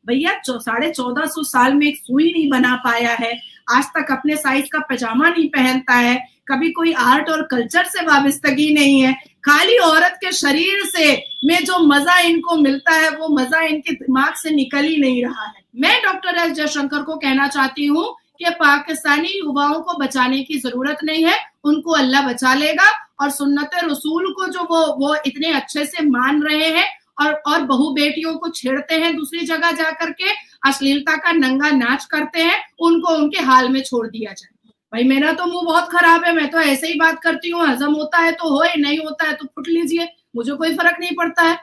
भैया 1450 साल में एक सुई नहीं बना पाया है, आज तक अपने साइज का पजामा नहीं पहनता है, कभी कोई आर्ट और कल्चर से वाबस्तगी नहीं है, खाली औरत के शरीर से में जो मजा इनको मिलता है वो मजा इनके दिमाग से निकल ही नहीं रहा है। मैं डॉक्टर एस जयशंकर को कहना चाहती हूँ कि पाकिस्तानी युवाओं को बचाने की जरूरत नहीं है, उनको अल्लाह बचा लेगा। और सुन्नत रसूल को जो वो इतने अच्छे से मान रहे हैं और बहू बेटियों को छेड़ते हैं, दूसरी जगह जाकर के अश्लीलता का नंगा नाच करते हैं, उनको उनके हाल में छोड़ दिया जाए। भाई मेरा तो मुंह बहुत खराब है, मैं तो ऐसे ही बात करती हूँ, हजम होता है तो होए, नहीं होता है तो फुट लीजिए, मुझे कोई फर्क नहीं पड़ता है।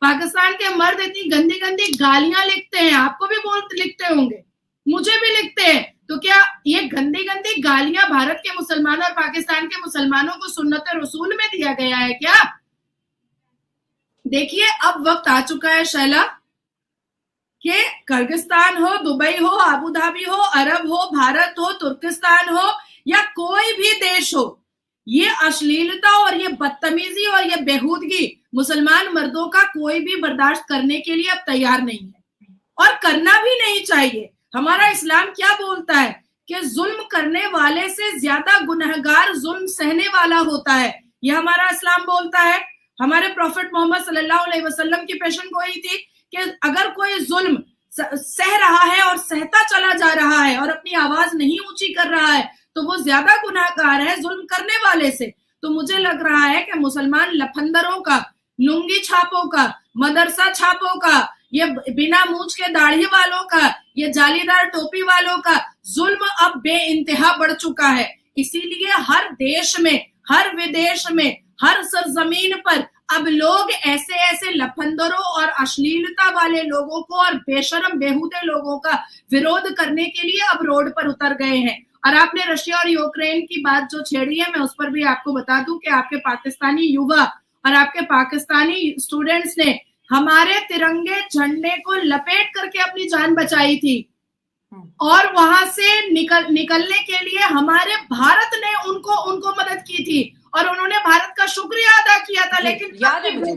पाकिस्तान के मर्द इतनी गंदी गंदी गालियां लिखते हैं, आपको भी लिखते होंगे, मुझे भी लिखते हैं, तो क्या ये गंदी गंदी गालियां भारत के मुसलमानों और पाकिस्तान के मुसलमानों को सुन्नत रसूल में दिया गया है क्या? देखिए अब वक्त आ चुका है शैला कि किर्गिस्तान हो, दुबई हो, अबू धाबी हो, अरब हो, भारत हो, तुर्किस्तान हो या कोई भी देश हो, ये अश्लीलता और ये बदतमीजी और ये बेहूदगी मुसलमान मर्दों का कोई भी बर्दाश्त करने के लिए अब तैयार नहीं है और करना भी नहीं चाहिए। हमारा इस्लाम क्या बोलता है कि जुल्म करने वाले से ज्यादा गुनहगार जुल्म सहने वाला होता है, यह हमारा इस्लाम बोलता है। हमारे प्रॉफिट मोहम्मद सल्लल्लाहु अलैहि वसल्लम की पेशन गोई थी कि अगर कोई जुल्म सह रहा है और सहता चला जा रहा है और अपनी आवाज नहीं ऊंची कर रहा है तो वो ज्यादा गुनाहगार है जुल्म करने वाले से। तो मुझे लग रहा है कि मुसलमान लफंदरों का, लुंगी छापों का, मदरसा छापों का, ये बिना मूंछ के दाढ़ी वालों का, ये जालीदार टोपी वालों का जुल्म अब बेइंतहा बढ़ चुका है। इसीलिए हर देश में, हर विदेश में, हर सरजमीन पर अब लोग ऐसे ऐसे लफंदरों और अश्लीलता वाले लोगों को और बेशरम बेहूदे लोगों का विरोध करने के लिए अब रोड पर उतर गए हैं। और आपने रशिया और यूक्रेन की बात जो छेड़ी है, मैं उस पर भी आपको बता दूं कि आपके पाकिस्तानी युवा और आपके पाकिस्तानी स्टूडेंट्स ने हमारे तिरंगे झंडे को लपेट करके अपनी जान बचाई थी और वहां से निकलने के लिए हमारे भारत ने उनको मदद की थी और उन्होंने भारत का शुक्रिया अदा किया था। लेकिन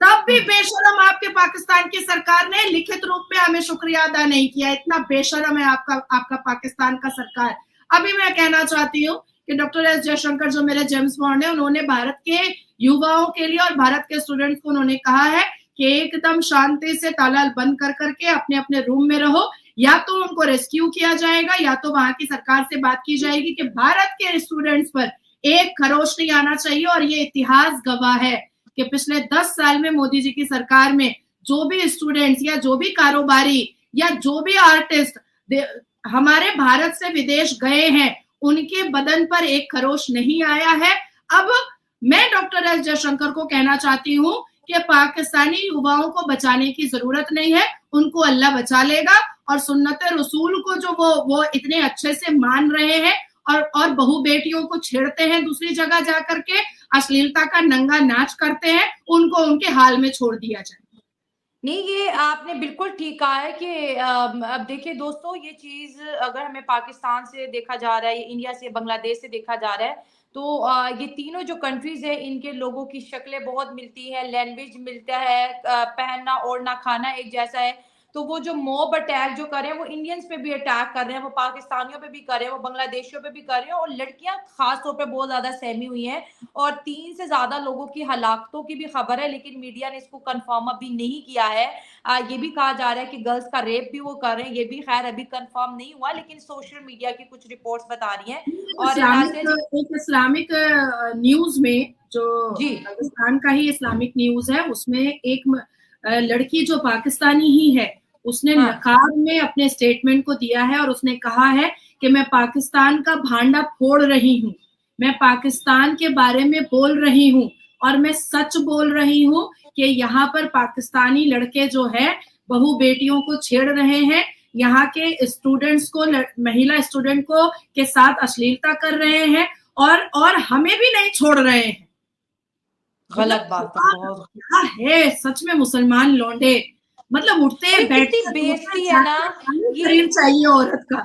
तब भी बेशरम आपके पाकिस्तान की सरकार ने लिखित रूप में हमें शुक्रिया अदा नहीं किया। इतना बेशरम है आपका पाकिस्तान का सरकार। अभी मैं कहना चाहती हूँ कि डॉक्टर एस जयशंकर जो मेरे जेम्स बॉन्ड है, उन्होंने भारत के युवाओं के लिए और भारत के स्टूडेंट्स को उन्होंने कहा है कि एकदम शांति से ताला बंद कर करके अपने अपने रूम में रहो, या तो उनको रेस्क्यू किया जाएगा या तो वहां की सरकार से बात की जाएगी कि भारत के स्टूडेंट्स पर एक खरोच नहीं आना चाहिए। और ये इतिहास गवाह है कि पिछले 10 साल में मोदी जी की सरकार में जो भी स्टूडेंट्स या जो भी कारोबारी या जो भी आर्टिस्ट हमारे भारत से विदेश गए हैं, उनके बदन पर एक खरोच नहीं आया है। अब मैं डॉक्टर एस जयशंकर को कहना चाहती हूँ कि पाकिस्तानी युवाओं को बचाने की जरूरत नहीं है, उनको अल्लाह बचा लेगा। और सुन्नत रसूल को जो वो इतने अच्छे से मान रहे हैं और बहू बेटियों को छेड़ते हैं, दूसरी जगह जाकर के अश्लीलता का नंगा नाच करते हैं, उनको उनके हाल में छोड़ दिया जाए। नहीं, ये आपने बिल्कुल ठीक कहा है कि अब देखिए दोस्तों, ये चीज अगर हमें पाकिस्तान से देखा जा रहा है, इंडिया से, बांग्लादेश से देखा जा रहा है, तो ये तीनों जो कंट्रीज है इनके लोगों की शक्लें बहुत मिलती है, लैंग्वेज मिलता है, पहनना ओढ़ना खाना एक जैसा है। तो वो जो मॉब अटैक जो कर रहे हैं वो इंडियंस पे भी अटैक कर रहे हैं, वो पाकिस्तानियों पे भी कर रहे हैं, वो बांग्लादेशियों पे भी कर रहे हैं, और लड़कियां खास तौर पे बहुत ज्यादा सहमी हुई हैं। और 3 से ज्यादा लोगों की हलाकतों की भी खबर है, लेकिन मीडिया ने इसको कंफर्म अभी नहीं किया है। ये भी कहा जा रहा है कि गर्ल्स का रेप भी वो कर रहे हैं, ये भी खैर अभी कंफर्म नहीं हुआ, लेकिन सोशल मीडिया की कुछ रिपोर्ट्स बता रही हैं। और इस्लामिक न्यूज में जो पाकिस्तान का ही इस्लामिक न्यूज है, उसमें एक लड़की जो पाकिस्तानी ही है, उसने नकाब में अपने स्टेटमेंट को दिया है और उसने कहा है कि मैं पाकिस्तान का भांडा फोड़ रही हूँ, मैं पाकिस्तान के बारे में बोल रही हूँ और मैं सच बोल रही हूँ कि यहाँ पर पाकिस्तानी लड़के जो है बहू बेटियों को छेड़ रहे हैं, यहाँ के स्टूडेंट्स को, महिला स्टूडेंट को के साथ अश्लीलता कर रहे हैं और हमें भी नहीं छोड़ रहे हैं। गलत बात है सच में। मुसलमान लौंडे मतलब उठते बैठते बेइज्जती है ना, शरीर चाहिए औरत का।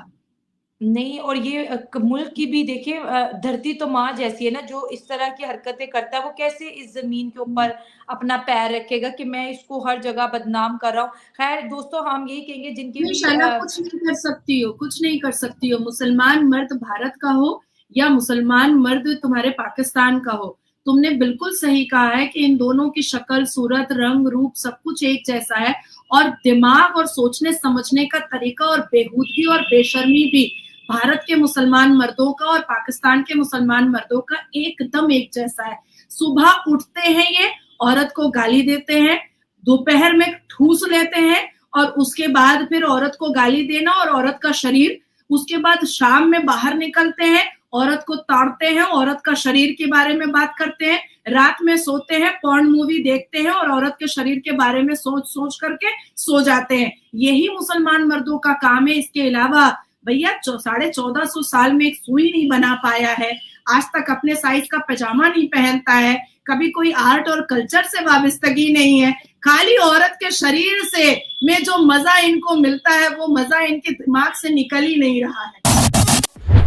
नहीं, और ये मुल्क की भी देखिए धरती तो माँ जैसी है ना, जो इस तरह की हरकतें करता है वो कैसे इस जमीन के ऊपर अपना पैर रखेगा कि मैं इसको हर जगह बदनाम कर रहा हूँ। खैर दोस्तों, हम यही कहेंगे जिनके नहीं भी शैला, कुछ नहीं कर सकती हो, कुछ नहीं कर सकती हो। मुसलमान मर्द भारत का हो या मुसलमान मर्द तुम्हारे पाकिस्तान का हो, तुमने बिल्कुल सही कहा है कि इन दोनों की शक्ल, सूरत, रंग, रूप सब कुछ एक जैसा है, और दिमाग और सोचने समझने का तरीका और बेहूदगी और बेशर्मी भी भारत के मुसलमान मर्दों का और पाकिस्तान के मुसलमान मर्दों का एकदम एक जैसा है। सुबह उठते हैं ये, औरत को गाली देते हैं, दोपहर में ठूस लेते हैं, और उसके बाद फिर औरत को गाली देना और औरत का शरीर, उसके बाद शाम में बाहर निकलते हैं, औरत को ताड़ते हैं, औरत का शरीर के बारे में बात करते हैं, रात में सोते हैं, पॉर्न मूवी देखते हैं और औरत के शरीर के बारे में सोच सोच करके सो जाते हैं। यही मुसलमान मर्दों का काम है। इसके अलावा भैया 1450 साल में एक सुई नहीं बना पाया है, आज तक अपने साइज का पैजामा नहीं पहनता है, कभी कोई आर्ट और कल्चर से वाबस्तगी नहीं है, खाली औरत के शरीर से में जो मजा इनको मिलता है वो मजा इनके दिमाग से निकल ही नहीं रहा है।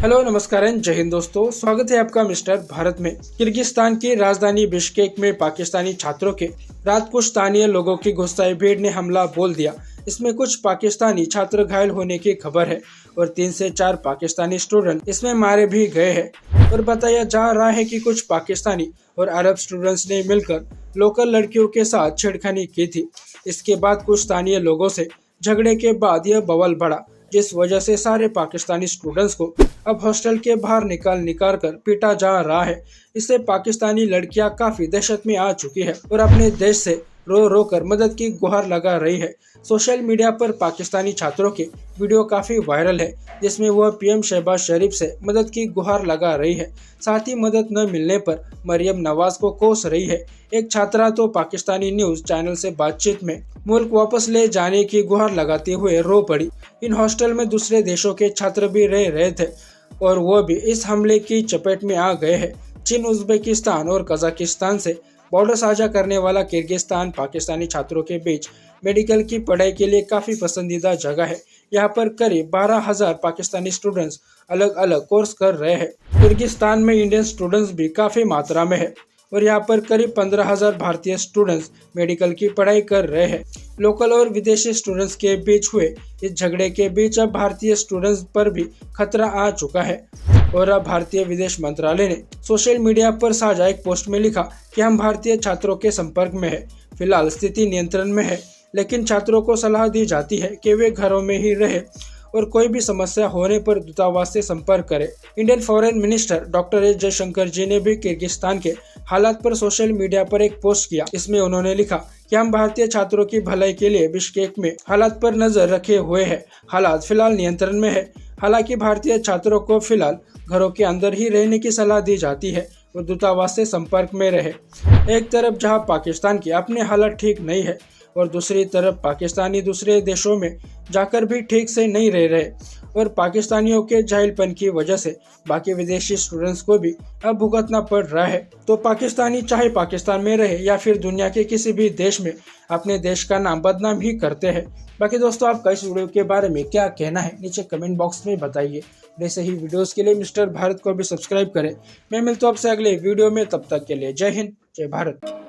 हेलो नमस्कार जय हिंद दोस्तों, स्वागत है आपका मिस्टर भारत में। किर्गिस्तान की राजधानी बिश्केक में पाकिस्तानी छात्रों के रात कुछ स्थानीय लोगों की घुसपैठ भीड़ ने हमला बोल दिया। इसमें कुछ पाकिस्तानी छात्र घायल होने की खबर है और 3 से 4 पाकिस्तानी स्टूडेंट इसमें मारे भी गए हैं। और बताया जा रहा है कि कुछ पाकिस्तानी और अरब स्टूडेंट्स ने मिलकर लोकल लड़कियों के साथ छेड़खानी की थी। इसके बाद कुछ स्थानीय लोगों से झगड़े के बाद यह बवाल बढ़ा, जिस वजह से सारे पाकिस्तानी स्टूडेंट्स को अब हॉस्टल के बाहर निकाल कर पीटा जा रहा है। इससे पाकिस्तानी लड़कियां काफी दहशत में आ चुकी है और अपने देश से रो रो कर मदद की गुहार लगा रही है। सोशल मीडिया पर पाकिस्तानी छात्रों की वीडियो काफी वायरल है, जिसमें वह पीएम शहबाज शरीफ से मदद की गुहार लगा रही है। साथ ही मदद न मिलने पर मरियम नवाज को कोस रही है। एक छात्रा तो पाकिस्तानी न्यूज चैनल से बातचीत में मुल्क वापस ले जाने की गुहार लगाते हुए रो पड़ी। इन हॉस्टल में दूसरे देशों के छात्र भी रह रहे थे और वो भी इस हमले की चपेट में आ गए हैं। चीन, उज्बेकिस्तान और कजाकिस्तान से बॉर्डर साझा करने वाला किर्गिस्तान पाकिस्तानी छात्रों के बीच मेडिकल की पढ़ाई के लिए काफ़ी पसंदीदा जगह है। यहाँ पर करीब 12,000 पाकिस्तानी स्टूडेंट्स अलग अलग कोर्स कर रहे हैं। किर्गिस्तान में इंडियन स्टूडेंट्स भी काफ़ी मात्रा में है और यहाँ पर करीब 15,000 भारतीय स्टूडेंट्स मेडिकल की पढ़ाई कर रहे हैं। लोकल और विदेशी स्टूडेंट्स के बीच हुए इस झगड़े के बीच अब भारतीय स्टूडेंट्स पर भी खतरा आ चुका है और अब भारतीय विदेश मंत्रालय ने सोशल मीडिया पर साझा एक पोस्ट में लिखा कि हम भारतीय छात्रों के संपर्क में है। फिलहाल स्थिति नियंत्रण में है, लेकिन छात्रों को सलाह दी जाती है कि वे घरों में ही रहे और कोई भी समस्या होने पर दूतावास से संपर्क करें। Indian foreign minister doctor S Jaishankar ji ने भी किर्गिस्तान के हालात पर सोशल मीडिया पर एक पोस्ट किया। इसमें उन्होंने लिखा कि हम भारतीय छात्रों की भलाई के लिए बिश्केक में हालात पर नजर रखे हुए हैं। हालात फिलहाल नियंत्रण में है। हालांकि भारतीय छात्रों को फिलहाल घरों के अंदर ही रहने की सलाह दी जाती है और दूतावास से संपर्क में रहे। एक तरफ जहां पाकिस्तान की अपनी हालत ठीक नहीं है और दूसरी तरफ पाकिस्तानी दूसरे देशों में जाकर भी ठीक से नहीं रह रहे और पाकिस्तानियों के जाहिलपन की वजह से बाकी विदेशी स्टूडेंट्स को भी अब भुगतना पड़ रहा है। तो पाकिस्तानी चाहे पाकिस्तान में रहे या फिर दुनिया के किसी भी देश में अपने देश का नाम बदनाम ही करते हैं। बाकी दोस्तों, आपका इस वीडियो के बारे में क्या कहना है नीचे कमेंट बॉक्स में बताइए। ऐसे ही वीडियोस के लिए मिस्टर भारत को भी सब्सक्राइब करें। मैं मिलता हूं आपसे अगले वीडियो में, तब तक के लिए जय हिंद, जय भारत।